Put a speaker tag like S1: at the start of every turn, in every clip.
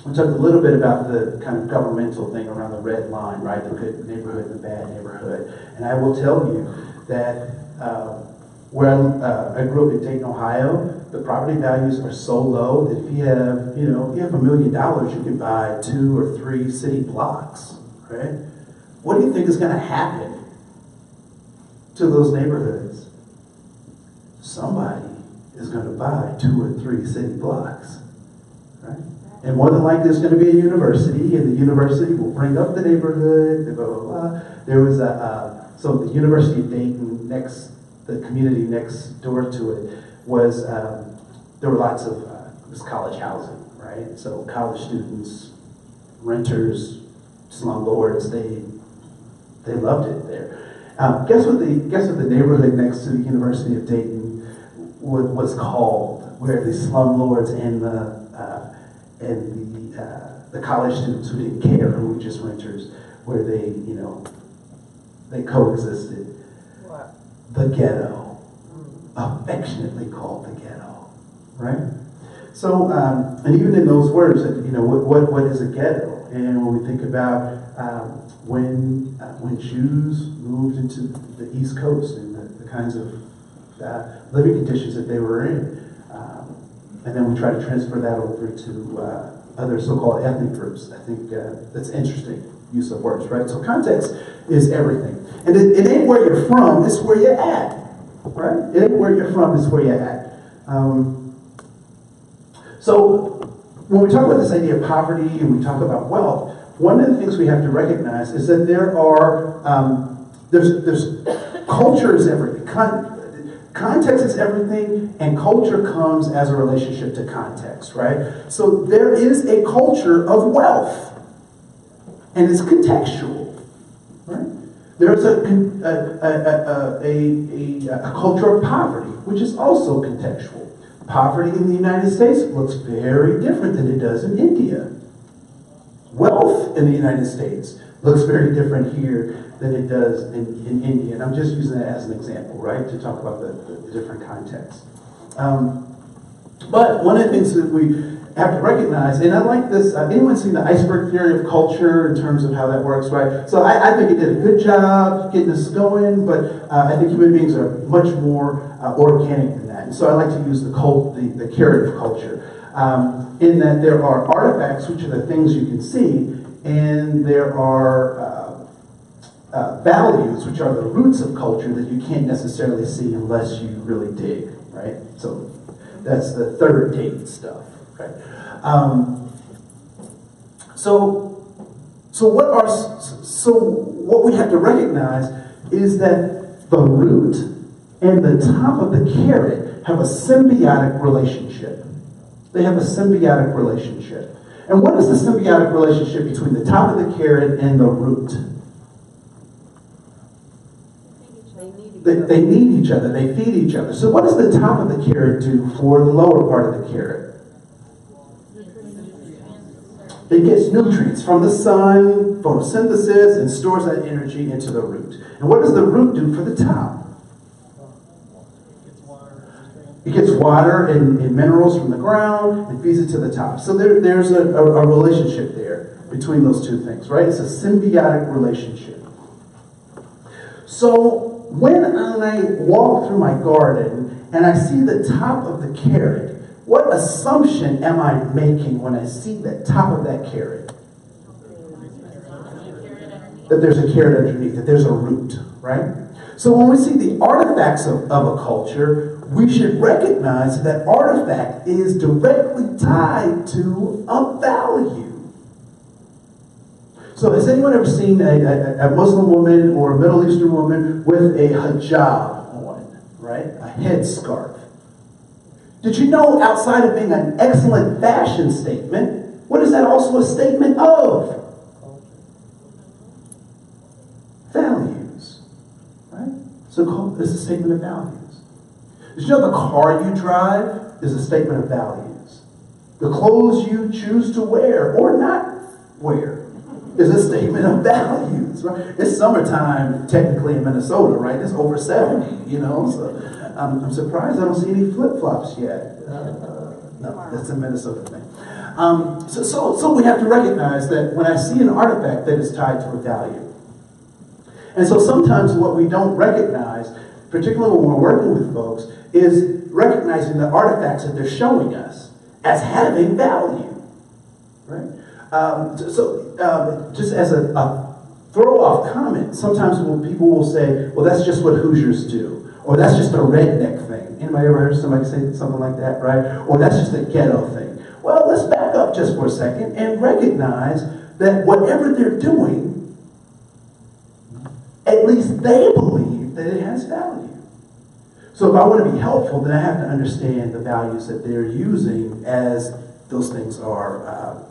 S1: we talked a little bit about the kind of governmental thing around the red line, right? The good neighborhood and the bad neighborhood. And I will tell you that where I grew up in Dayton, Ohio, the property values are so low that if you have, if you have $1 million, you can buy 2 or 3 city blocks, right? What do you think is going to happen to those neighborhoods? Somebody is going to buy 2 or 3 city blocks, right? And more than likely, there's going to be a university, and the university will bring up the neighborhood, blah, blah, blah. There was so the University of Dayton, the community next door to it, was, there were lots of, it was college housing, right? So college students, renters, slumlords, they loved it there. Guess what the neighborhood next to the University of Dayton was called, where the slumlords and the college students who didn't care, who were just renters, where they coexisted.
S2: What?
S1: The ghetto, affectionately called the ghetto, right? So, and even in those words, what is a ghetto? And when we think about when Jews moved into the East Coast and the kinds of living conditions that they were in, and then we try to transfer that over to other so-called ethnic groups. I think that's interesting use of words, right? So context is everything. And it ain't where you're from, it's where you're at, right? It ain't where you're from, it's where you're at. So when we talk about this idea of poverty and we talk about wealth, one of the things we have to recognize is that there are, there's culture is everything. Context is everything, and culture comes as a relationship to context, right? So there is a culture of wealth, and it's contextual, right? There's a culture of poverty, which is also contextual. Poverty in the United States looks very different than it does in India. Wealth in the United States looks very different here than it does in India. And I'm just using that as an example, right, to talk about the different contexts. But one of the things that we have to recognize, and I like this, anyone seen the iceberg theory of culture in terms of how that works, right? So I think it did a good job getting us going, but I think human beings are much more organic than that. And so I like to use the carrot of culture, in that there are artifacts, which are the things you can see, and there are values, which are the roots of culture that you can't necessarily see unless you really dig, right? So that's the third date stuff, right? So what we have to recognize is that the root and the top of the carrot have a symbiotic relationship. They have a symbiotic relationship. And what is the symbiotic relationship between the top of the carrot and the root? They need each other. They feed each other. So what does the top of the carrot do for the lower part of the carrot? It gets nutrients from the sun, photosynthesis, and stores that energy into the root. And what does the root do for the top? It gets water and minerals from the ground and feeds it to the top. So there's a relationship there between those two things, right? It's a symbiotic relationship. So when I walk through my garden and I see the top of the carrot, what assumption am I making when I see the top of that carrot? That there's a carrot underneath, that there's a root, right? So when we see the artifacts of a culture, we should recognize that artifact is directly tied to a value. So has anyone ever seen a Muslim woman or a Middle Eastern woman with a hijab on, right? A headscarf. Did you know, outside of being an excellent fashion statement, what is that also a statement of? Values, right? So it's a statement of values. Did you know the car you drive is a statement of values? The clothes you choose to wear or not wear is a statement of values, right? It's summertime, technically, in Minnesota, right? It's over 70, so I'm surprised I don't see any flip-flops yet. No, that's a Minnesota thing. So we have to recognize that when I see an artifact, that is tied to a value. And so sometimes what we don't recognize, particularly when we're working with folks, is recognizing the artifacts that they're showing us as having value, right? Just as a throw-off comment, sometimes people will say, well, that's just what Hoosiers do, or that's just a redneck thing. Anybody ever heard somebody say something like that, right? Or that's just a ghetto thing. Well, let's back up just for a second and recognize that whatever they're doing, at least they believe that it has value. So if I want to be helpful, then I have to understand the values that they're using as those things are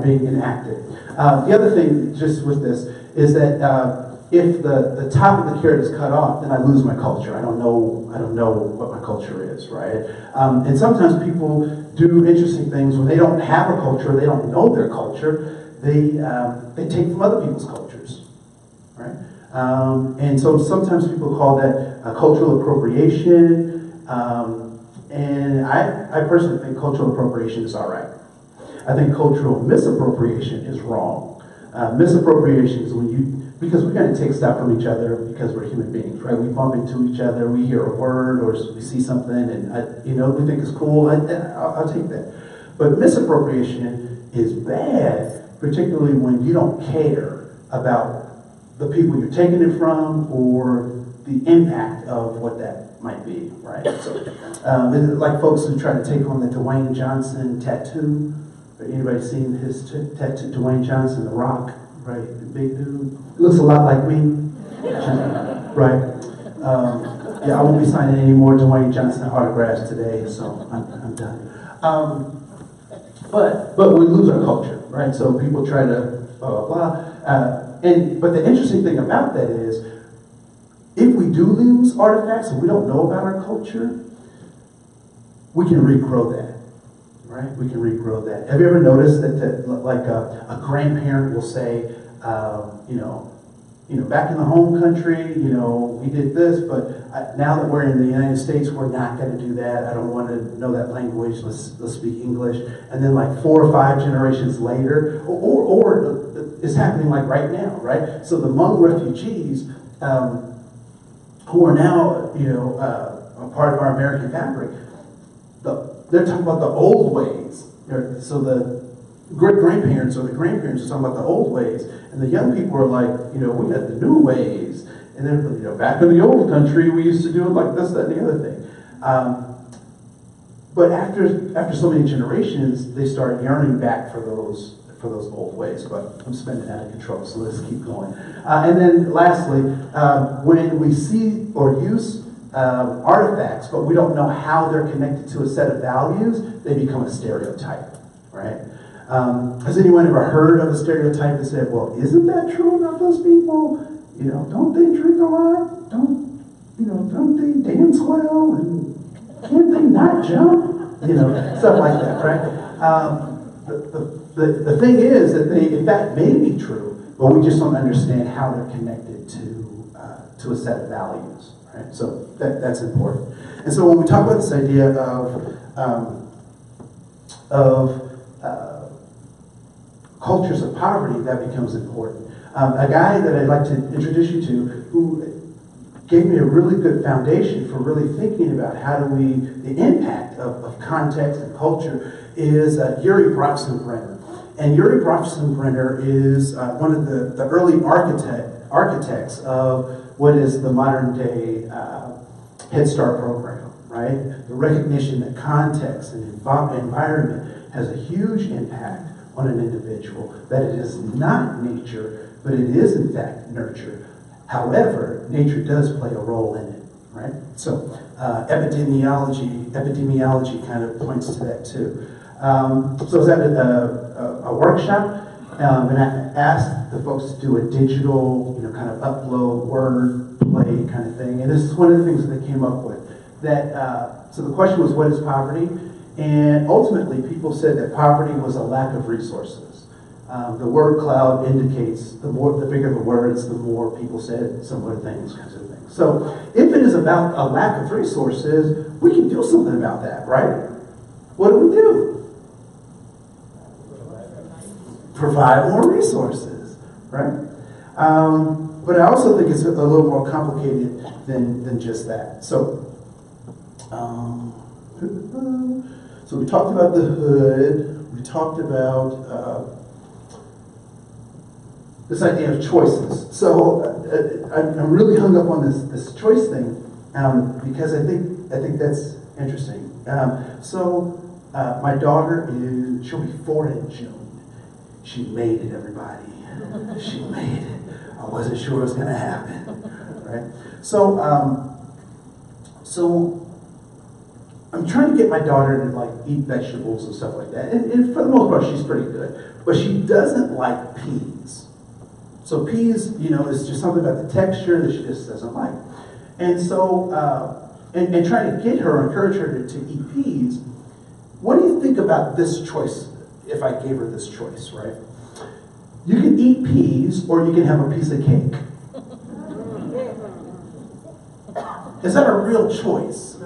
S1: being enacted. The other thing, just with this, is that if the top of the carrot is cut off, then I lose my culture. I don't know what my culture is, right? And sometimes people do interesting things when they don't have a culture, they don't know their culture. They take from other people's cultures, right? And so sometimes people call that cultural appropriation. And I personally think cultural appropriation is all right. I think cultural misappropriation is wrong. Misappropriation is because we're going to take stuff from each other because we're human beings, right? We bump into each other, we hear a word, or we see something, and we think it's cool. I'll take that. But misappropriation is bad, particularly when you don't care about the people you're taking it from or the impact of what that might be, right? So, like folks who try to take on the Dwayne Johnson tattoo. Anybody seen his tattoo? Dwayne Johnson, The Rock, right? The big dude. Looks a lot like me, right? Yeah, I won't be signing any more Dwayne Johnson autographs today, so I'm done. But we lose our culture, right? So people try to blah blah blah. But the interesting thing about that is, if we do lose artifacts and we don't know about our culture, we can regrow that, right? We can regrow that. Have you ever noticed that like a grandparent will say, back in the home country, we did this, but now that we're in the United States, we're not going to do that. I don't want to know that language. Let's speak English. And then like 4 or 5 generations later, or it's happening like right now, right? So the Hmong refugees, who are now, a part of our American fabric, they're talking about the old ways. So the great-grandparents or the grandparents are talking about the old ways, and the young people are like, we got the new ways. And then, back in the old country, we used to do it like this, that, and the other thing. But after so many generations, they start yearning back for those old ways. But I'm spinning out of control, so let's keep going. And then lastly, when we see or use artifacts, but we don't know how they're connected to a set of values, they become a stereotype, right? Has anyone ever heard of a stereotype that said, well, isn't that true about those people? Don't they drink a lot? Don't they dance well? And can't they not jump? Stuff like that, right? The thing is that they, in fact, may be true, but we just don't understand how they're connected to a set of values, right? So that's important. And so when we talk about this idea of cultures of poverty, that becomes important. A guy that I'd like to introduce you to, who gave me a really good foundation for really thinking about the impact of context and culture, is Uri Brofsenbrenner. And Uri Brofsenbrenner is one of the early architects of what is the modern day Head Start program, right? The recognition that context and environment has a huge impact on an individual, that it is not nature, but it is in fact nurture. However, nature does play a role in it, right? So epidemiology kind of points to that too. So I was at a workshop, and I asked the folks to do a digital, kind of upload word play kind of thing. And this is one of the things that they came up with. So the question was, what is poverty? And ultimately, people said that poverty was a lack of resources. The word cloud indicates the bigger the words, the more people said similar things, kinds of things. So if it is about a lack of resources, we can do something about that, right? What do? provide more resources, right? But I also think it's a little more complicated than just that. So we talked about the hood. We talked about this idea of choices. So I'm really hung up on this choice thing because I think that's interesting. My daughter she'll be 4 in June. She made it, everybody. She made it. I wasn't sure it was going to happen, right? So I'm trying to get my daughter to like eat vegetables and stuff like that. And for the most part, she's pretty good. But she doesn't like peas. So peas, is just something about the texture that she just doesn't like. And so, and trying to get her, encourage her to eat peas, what do you think about this choice if I gave her this choice, right? You can eat peas or you can have a piece of cake. Is that a real choice?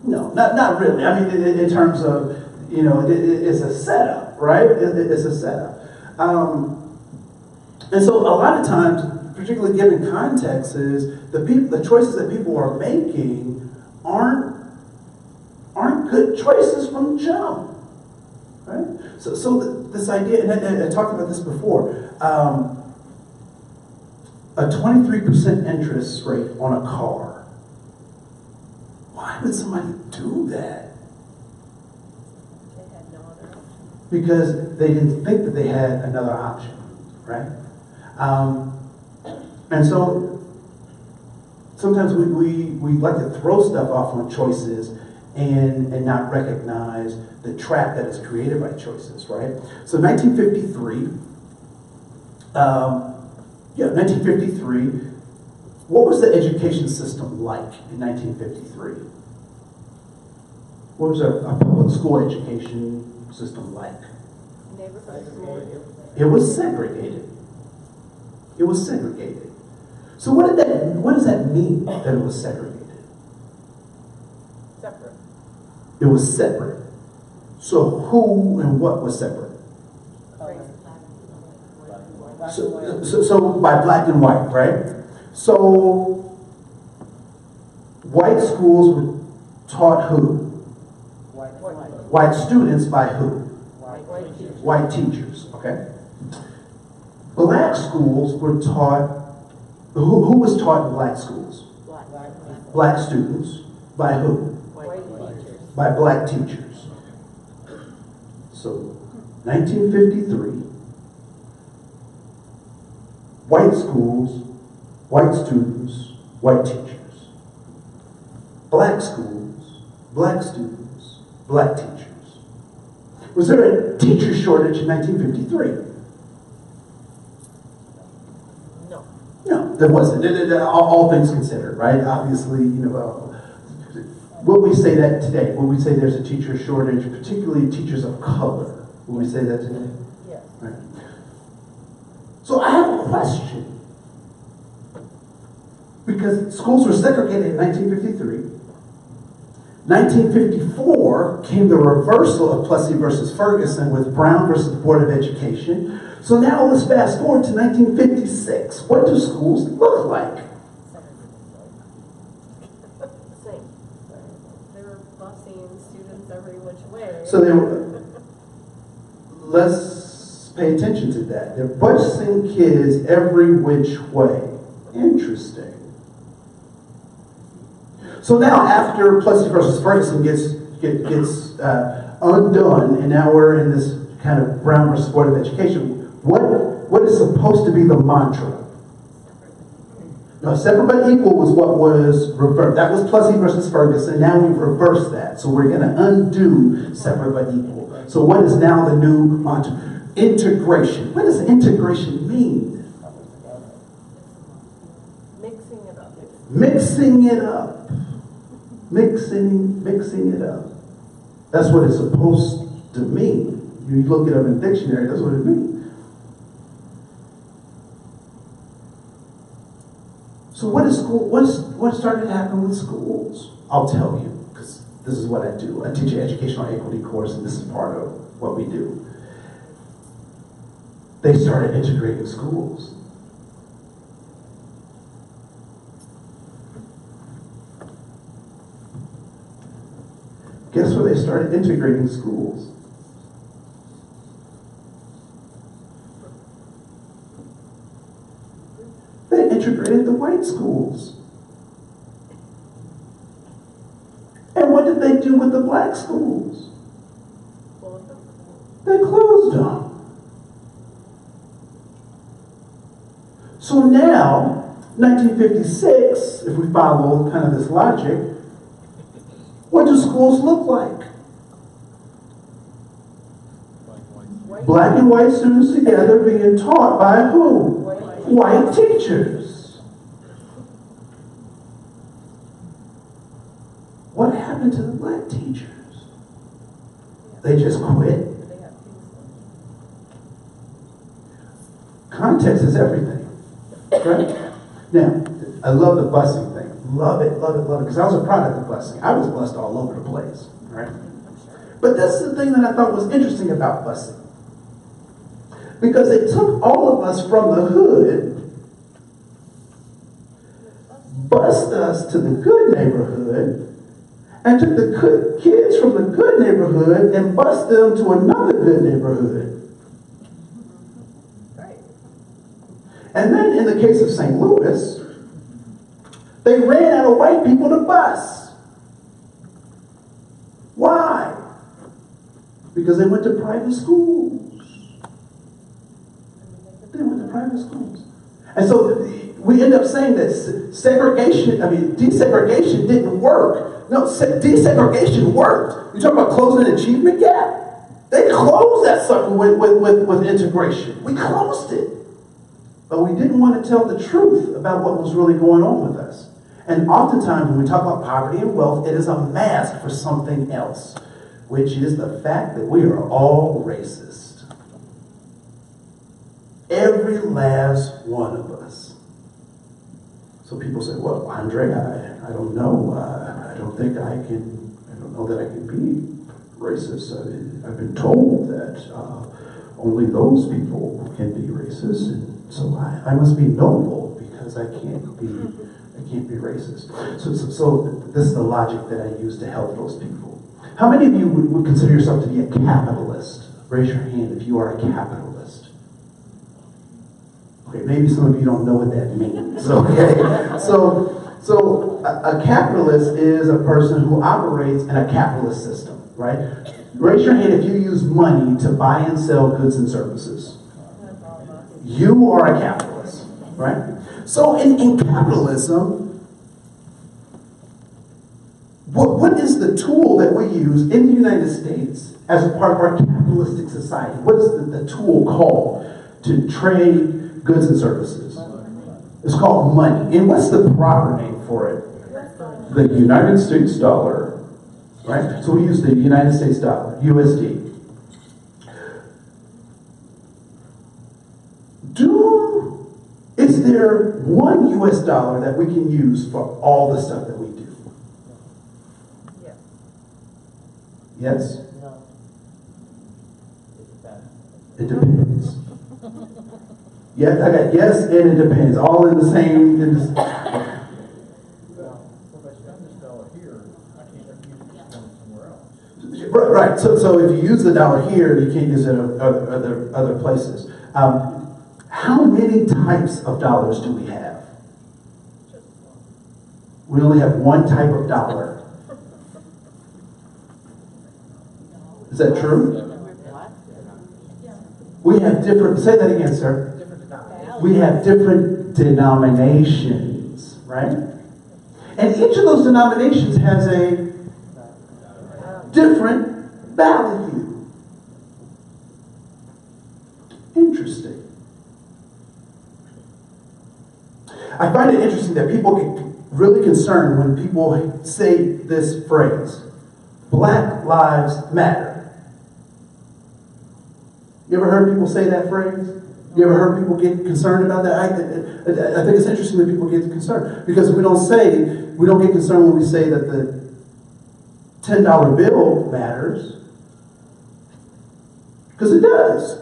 S1: No, not really. I mean, in terms of, it's a setup, right? It's a setup. And so a lot of times, particularly given context, is the choices that people are making aren't good choices from the jump, right? So this idea, and I talked about this before, a 23% interest rate on a car. Why would somebody do that?
S2: They had no other option.
S1: Because they didn't think that they had another option, right? And so sometimes we like to throw stuff off on choices and not recognize the trap that is created by choices, right? So 1953, what was the education system like in 1953? What was a public school education system like?
S2: Neighborhood school.
S1: It was segregated. It was segregated. So what does that mean that it was segregated?
S2: Separate.
S1: It was separate. So who and what was separate? So by black and white, right? So white schools were taught who? White students by who? White teachers, okay? Black schools were taught, who was taught in black schools? Black students. By who? By black teachers. So, 1953, white schools, white students, white teachers. Black schools, black students, black teachers. Was there a teacher shortage in 1953? No, there wasn't. All things considered, right? Obviously, would we say that today? Would we say there's a teacher shortage, particularly teachers of color? Would we say that today?
S2: Yes.
S1: Right. So I have a question. Because schools were segregated in 1953. 1954 came the reversal of Plessy versus Ferguson with Brown versus Board of Education. So now let's fast forward to 1956. What do schools look like?
S2: Same. They were busing students every which way.
S1: So they were, let's pay attention to that. They're busing kids every which way. Interesting. So now after Plessy versus Ferguson gets undone, and now we're in this kind of Brown versus Board of Education, what is supposed to be the mantra? No, separate but equal was what was reversed. That was Plessy versus Ferguson. Now we've reversed that. So we're going to undo separate but equal. So what is now the new mantra? Integration. What does integration mean?
S2: Mixing it up.
S1: Mixing it up. Mixing it up. That's what it's supposed to mean. You look it up in the dictionary, that's what it means. So what started to happen with schools? I'll tell you, because this is what I do. I teach an educational equity course, and this is part of what we do. they started integrating schools. Guess where they started integrating schools? They integrated the white schools. And what did they do with the black schools? They closed them. So now, 1956, if we follow kind of this logic, what do schools look like? Black and white students together being taught by who? White teachers. What happened to the black teachers? They just quit. Context is everything, right? Now, I love the busing thing. Love it, love it, love it. Because I was a product of busing. I was bused all over the place, right? But this is the thing that I thought was interesting about busing. Because they took all of us from the hood, bused us to the good neighborhood, and took the kids from the good neighborhood and bused them to another good neighborhood. And then in the case of St. Louis, they ran out of white people to bus. Why? Because they went to private schools. They went to private schools. And so we end up saying that desegregation didn't work. No, desegregation worked. You talk about closing an achievement gap? They closed that sucker with integration. We closed it. But we didn't want to tell the truth about what was really going on with us. And oftentimes when we talk about poverty and wealth, it is a mask for something else, which is the fact that we are all racist. Every last one of us. So people say, well, Andre, I don't know. I don't know that I can be racist. I've been told that only those people can be racist. And so I must be noble because I can't be racist. So this is the logic that I use to help those people. How many of you would consider yourself to be a capitalist? Raise your hand if you are a capitalist. Okay, maybe some of you don't know what that means. Okay, so a capitalist is a person who operates in a capitalist system, right? Raise your hand if you use money to buy and sell goods and services. You are a capitalist, right? So in capitalism, what is the tool that we use in the United States as a part of our capitalistic society? What is the tool called to trade goods and services? It's called money. And what's the proper name for it? The United States dollar, right? So we use the United States dollar, USD. Is there one US dollar that we can use for all the stuff that we do?
S2: Yes.
S1: Yes?
S3: No.
S1: It depends. Yes, I got yes and it depends. All in the same. Right. So if you use the dollar here, you can't use it other places. How many types of dollars do we have? We only have one type of dollar. Is that true? We have different, say that again, sir. We have different denominations, right? And each of those denominations has a different value. Interesting. I find it interesting that people get really concerned when people say this phrase, Black Lives Matter. You ever heard people say that phrase? You ever heard people get concerned about that? I think it's interesting that people get concerned because we don't get concerned when we say that the $10 bill matters, because it does.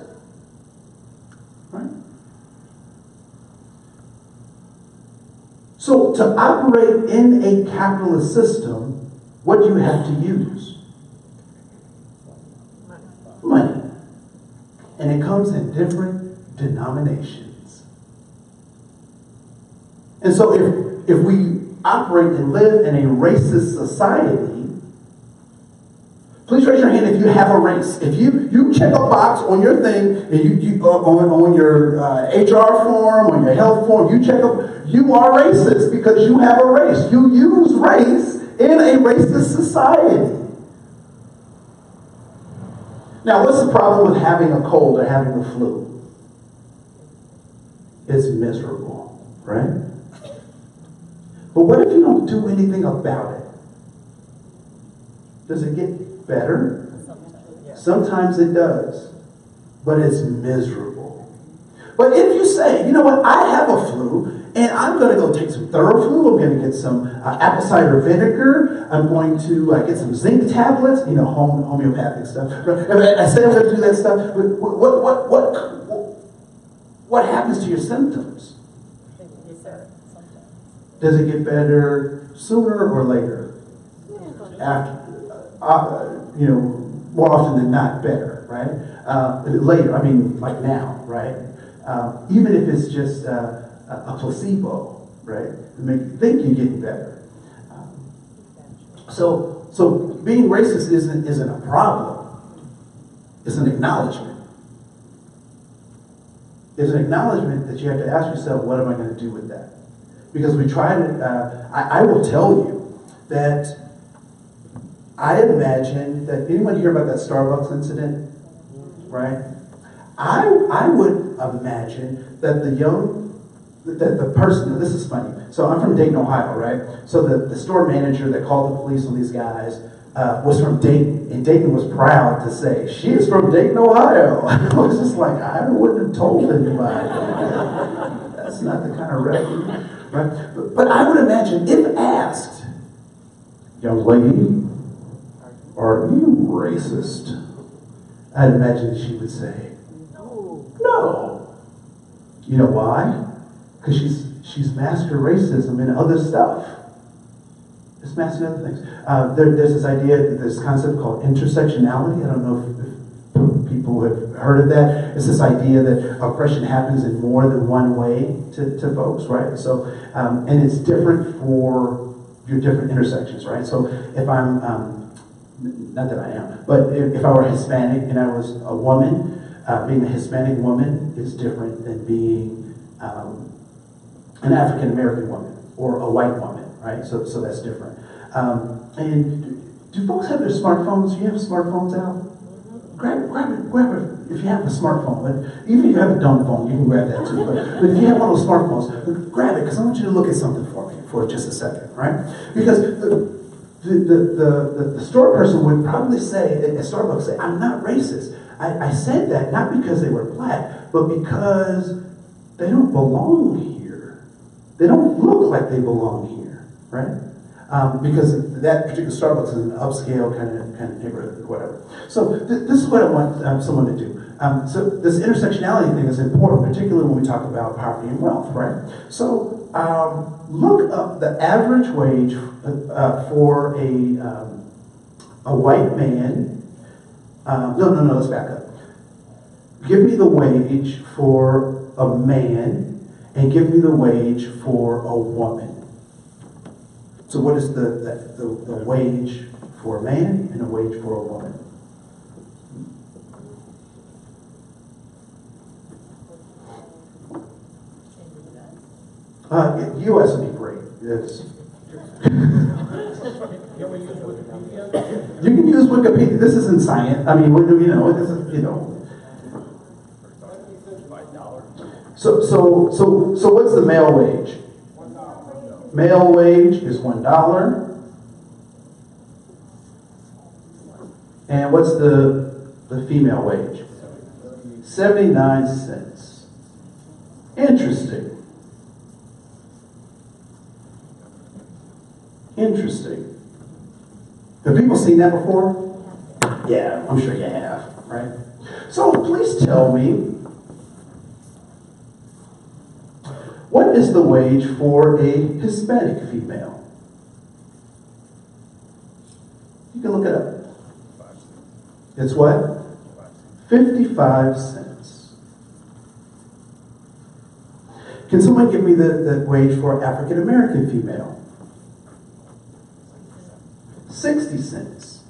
S1: So to operate in a capitalist system, what do you have to use? Money. And it comes in different denominations. And so if we operate and live in a racist society, please raise your hand if you have a race. If you check a box on your thing, and you on your HR form, on your health form, you are racist because you have a race. You use race in a racist society. Now, what's the problem with having a cold or having the flu? It's miserable, right? But what if you don't do anything about it? Does it get better? Sometimes it does, but it's miserable. But if you say, you know what, I have a flu, and I'm going to go take some Theraflu, I'm going to get some apple cider vinegar, I'm going to get some zinc tablets, homeopathic stuff. I say I'm going to do that stuff. What happens to your symptoms? Does it get better sooner or later? After, more often than not, better, right? Later, I mean, like now, right? Even if it's just a placebo, right? To make you think you're getting better. So being racist isn't a problem. It's an acknowledgement. It's an acknowledgement that you have to ask yourself, what am I going to do with that? Because we try to, I will tell you that I imagine that, anyone hear about that Starbucks incident? Right? I would imagine that the person, this is funny. So I'm from Dayton, Ohio, right? So the store manager that called the police on these guys was from Dayton. And Dayton was proud to say, she is from Dayton, Ohio. I was just like, I wouldn't have told anybody. That's not the kind of record. Right? But I would imagine, if asked, young lady, are you racist? I'd imagine she would say, no. You know why? Because she's mastered racism and other stuff. It's mastered other things. There's this idea, this concept called intersectionality. I don't know if people have heard of that. It's this idea that oppression happens in more than one way to folks, right? So, and it's different for your different intersections, right? So if I'm, not that I am, but if I were Hispanic and I was a woman, being a Hispanic woman is different than being an African American woman or a white woman, right? So that's different. And do folks have their smartphones? Do you have smartphones out? Grab it. If you have a smartphone, but even if you have a dumb phone, you can grab that too. But if you have one of those smartphones, grab it, because I want you to look at something for me for just a second, right? Because the store person would probably say, at Starbucks, say, I'm not racist. I said that not because they were black, but because they don't belong here. They don't look like they belong here, right? Because that particular Starbucks is an upscale kind of neighborhood or whatever. So this is what I want someone to do. So this intersectionality thing is important, particularly when we talk about poverty and wealth, right? So look up the average wage for a white man. No, let's back up. Give me the wage for a man and give me the wage for a woman. So what is the wage for a man and a wage for a woman? U.S. would be great. Yes. You can use Wikipedia. This isn't science. I mean, this is, So what's the male wage? Male wage is $1. And what's the female wage? 79 cents. Interesting. Have people seen that before? Yeah, I'm sure you have, right? So please tell me, What is the wage for a Hispanic female? You can look it up. It's what? 55 cents. Can someone give me the wage for African American female? 60 cents.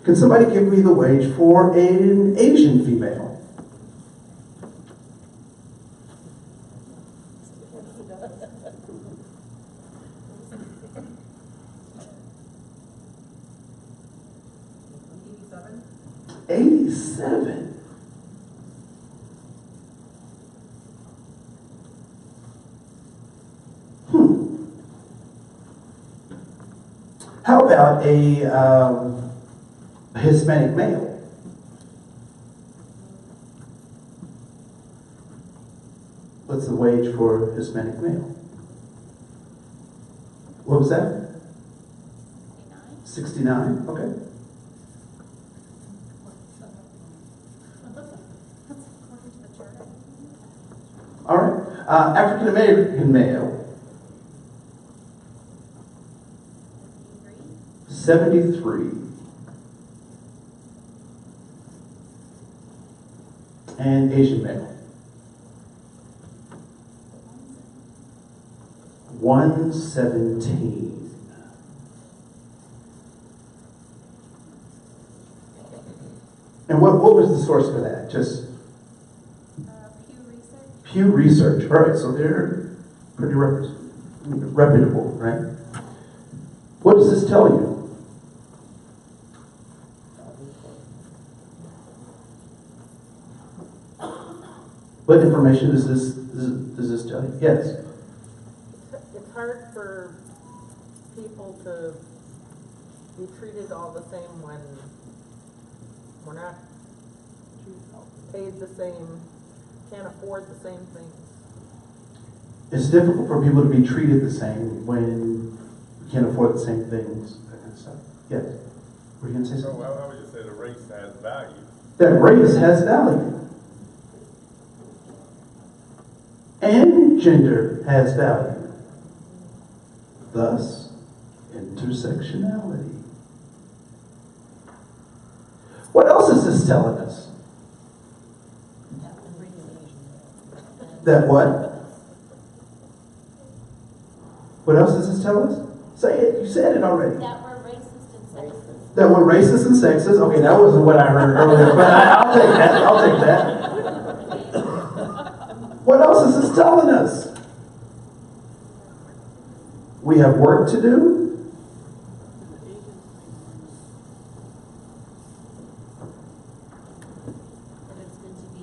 S1: Can somebody give me the wage for an Asian female? $87. How about a Hispanic male? What's the wage for a Hispanic male? What was that? 69? Okay. All right. African American male. 73. And Asian male. 117. And what was the source for that? Just Pew Research. All right, so they're pretty reputable, right? What does this tell you? What information does this tell you? Yes.
S3: It's hard for people to be treated all the same when we're not paid the same, can't afford the same things.
S1: It's difficult for people to be treated the same when we can't afford the same things, that kind of stuff. Yes. Were you going to say something?
S4: So I would just say the race has value.
S1: That race has value. And gender has value. Thus, intersectionality. What else is this telling us? That what? What else does this tell us? Say it. You said it already.
S5: That we're racist and sexist.
S1: That we're racist and sexist. Okay, that wasn't what I heard earlier, but I'll take that. I'll take that. What else is this telling us? We have work to do.
S5: And it's good to be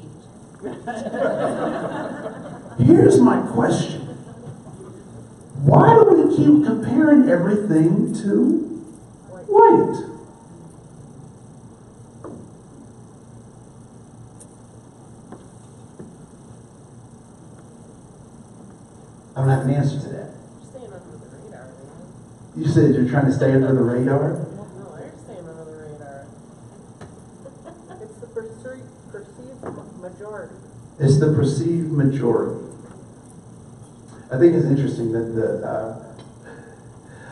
S5: Asian.
S1: Here's my question. Why do we keep comparing everything to white? I don't have an answer to that.
S3: You're staying under the radar, man.
S1: You said you're trying to stay under the radar?
S3: No, they're staying under the radar. It's the perceived majority.
S1: It's the perceived majority. I think it's interesting that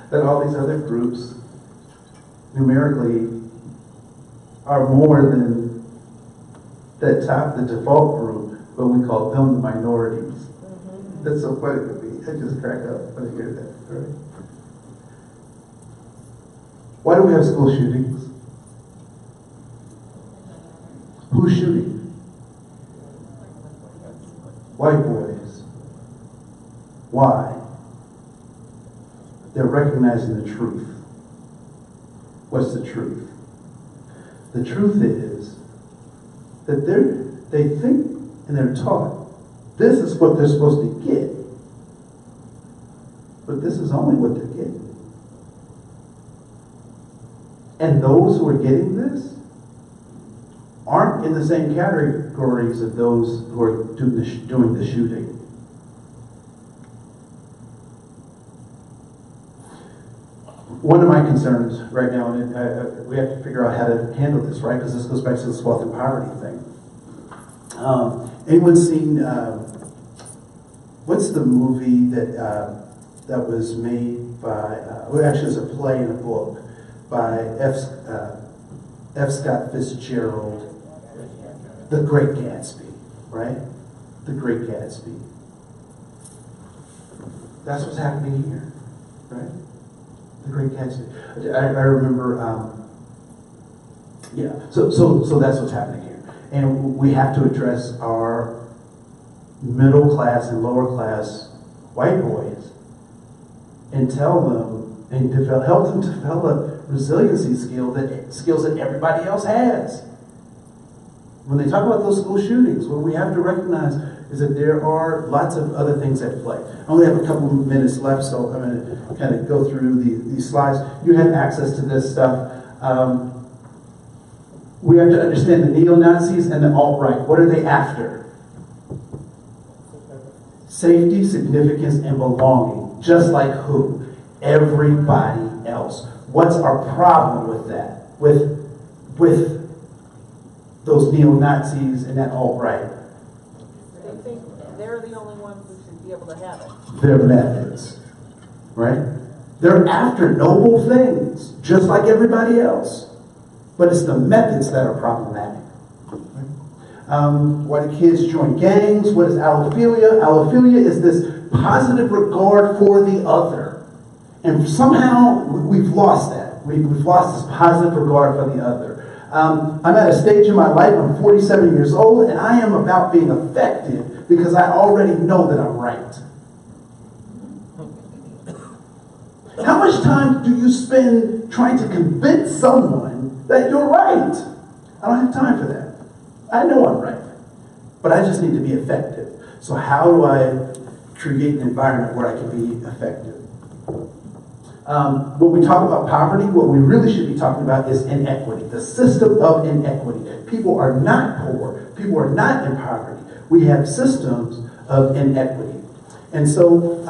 S1: that all these other groups numerically are more than the default group, but we call them the minorities. Mm-hmm. That's so funny to me. I just crack up when I hear that. Right? Why do we have school shootings? Who's shooting? White boys. Why? They're recognizing the truth. What's the truth? The truth is that they think and they're taught this is what they're supposed to get. But this is only what they're getting. And those who are getting this aren't in the same categories of those who are doing the shooting. one of my concerns right now, and we have to figure out how to handle this, right? Because this goes back to this wealth and poverty thing. Anyone seen, what's the movie that was made by, well, actually it's a play and a book by F. Scott Fitzgerald, The Great Gatsby, right? The Great Gatsby. That's what's happening here, right? The Great Gatsby. I remember, yeah. So that's what's happening here, and we have to address our middle class and lower class white boys, and tell them and help them develop resiliency skills that everybody else has. When they talk about those school shootings, what we have to recognize is that there are lots of other things at play. I only have a couple of minutes left, so I'm going to kind of go through these slides. You have access to this stuff. We have to understand the neo-Nazis and the alt-right. What are they after? Safety, significance, and belonging. Just like who? Everybody else. What's our problem with that? With those neo-Nazis and that alt-right?
S3: They think they're the only ones who should be able to have it.
S1: Their methods, right? They're after noble things, just like everybody else. But it's the methods that are problematic. Why do kids join gangs? What is allophilia? Allophilia is this positive regard for the other. And somehow we've lost that. We've lost this positive regard for the other. I'm at a stage in my life, I'm 47 years old, and I am about being effective because I already know that I'm right. How much time do you spend trying to convince someone that you're right? I don't have time for that. I know I'm right, but I just need to be effective. So how do I create an environment where I can be effective? When we talk about poverty, what we really should be talking about is inequity, the system of inequity. People are not poor. People are not in poverty. We have systems of inequity. And so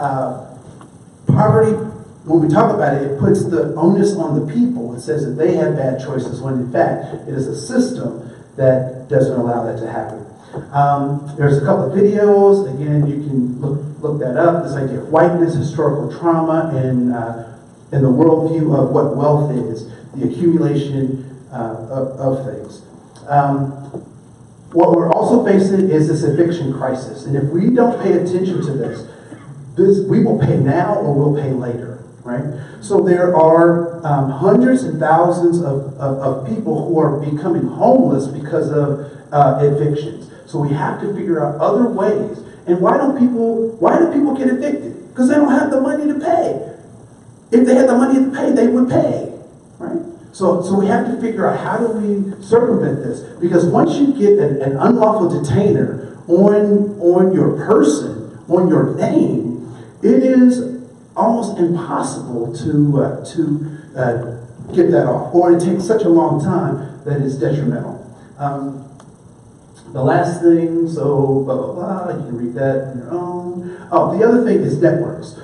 S1: poverty, when we talk about it, it puts the onus on the people. It says that they have bad choices when in fact it is a system that doesn't allow that to happen. There's a couple of videos. Again, you can look that up. This idea of whiteness, historical trauma, and the worldview of what wealth is, the accumulation of things. What we're also facing is this eviction crisis. And if we don't pay attention to this, we will pay now or we'll pay later, right? So there are hundreds and thousands of people who are becoming homeless because of evictions. So we have to figure out other ways. And why do people get evicted? Because they don't have the money to pay. If they had the money to pay, they would pay, right? So we have to figure out how do we circumvent this? Because once you get an unlawful detainer on your person, on your name, it is almost impossible to get that off, or it takes such a long time that it's detrimental. The last thing, so blah, blah, blah, you can read that on your own. Oh, the other thing is networks.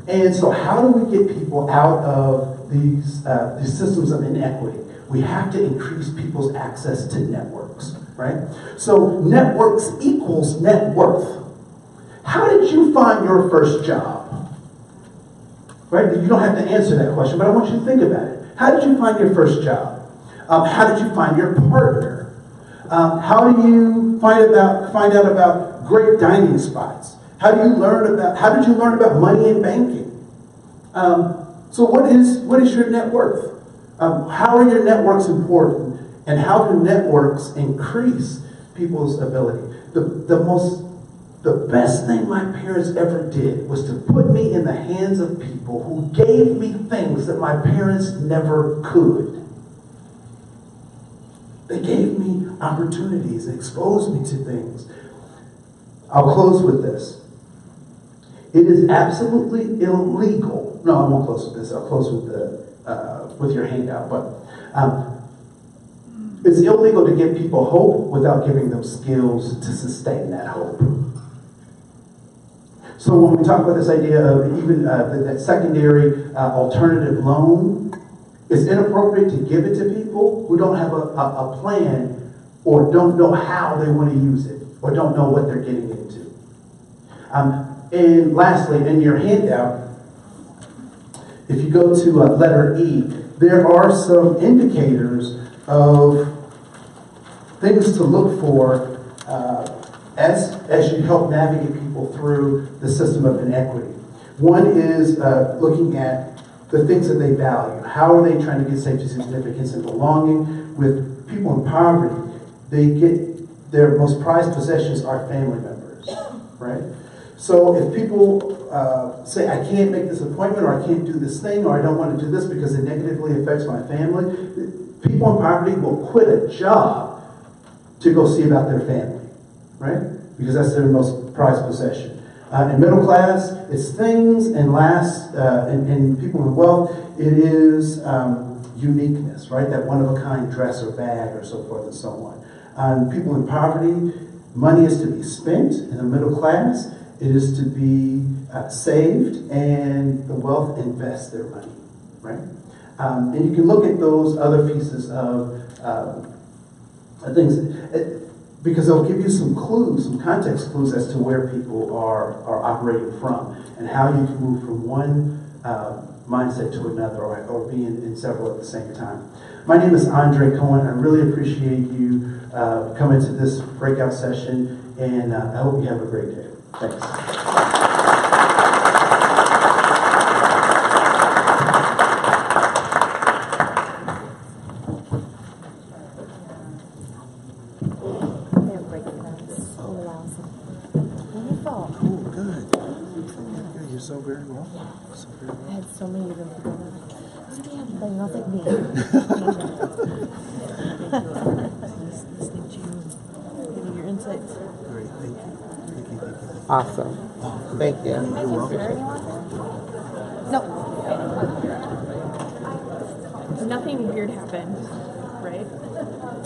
S1: And so how do we get people out of these systems of inequity? We have to increase people's access to networks, right? So networks equals net worth. How did you find your first job? Right? You don't have to answer that question, but I want you to think about it. How did you find your first job? How did you find your partner? How do you find out about great dining spots? How did you learn about money and banking? So what is your net worth? How are your networks important? And how do networks increase people's ability? The best thing my parents ever did was to put me in the hands of people who gave me things that my parents never could. They gave me opportunities, exposed me to things. I'll close with this. It is absolutely illegal. No, I won't close with this. I'll close with your handout. But it's illegal to give people hope without giving them skills to sustain that hope. So when we talk about this idea of even that secondary alternative loan, It's inappropriate to give it to people who don't have a plan or don't know how they want to use it or don't know what they're getting into. And lastly, in your handout, if you go to letter E, there are some indicators of things to look for as you help navigate people through the system of inequity. One is looking at the things that they value. How are they trying to get safety, significance, and belonging? With people in poverty, they get their most prized possessions are family members, right? So if people say, I can't make this appointment, or I can't do this thing, or I don't want to do this because it negatively affects my family, people in poverty will quit a job to go see about their family, right? Because that's their most prized possession. In middle class, it's things, and last, in people in wealth, it is uniqueness, right? That one-of-a-kind dress or bag or so forth and so on. People in poverty, money is to be spent. In the middle class, it is to be saved, and the wealth invest their money, right? And you can look at those other pieces of things, because they'll give you some clues, some context clues as to where people are operating from and how you can move from one mindset to another or be in several at the same time. My name is Andre Koen. I really appreciate you coming to this breakout session, and I hope you have a great day. Thanks.
S6: Cool, good. Yeah, you're so very well. So very
S7: I
S6: well.
S7: had so many of them people that were like, oh damn, they don't think me. Listening to you, getting your insights.
S6: Great, thank you. Thank you, thank you.
S8: Awesome. Thank you.
S6: You're welcome.
S7: No,
S2: Nothing weird happened, right?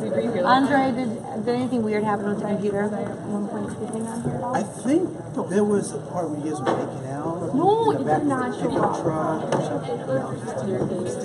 S2: We agree here.
S7: Andre, did anything weird happen with the computer at one point? Anything on here at all?
S6: I think there was a part where you guys were making out.
S7: No,
S6: in the
S7: it
S6: back
S7: did
S6: of the
S7: not show
S6: pickup
S7: up.
S6: truck or something. No, just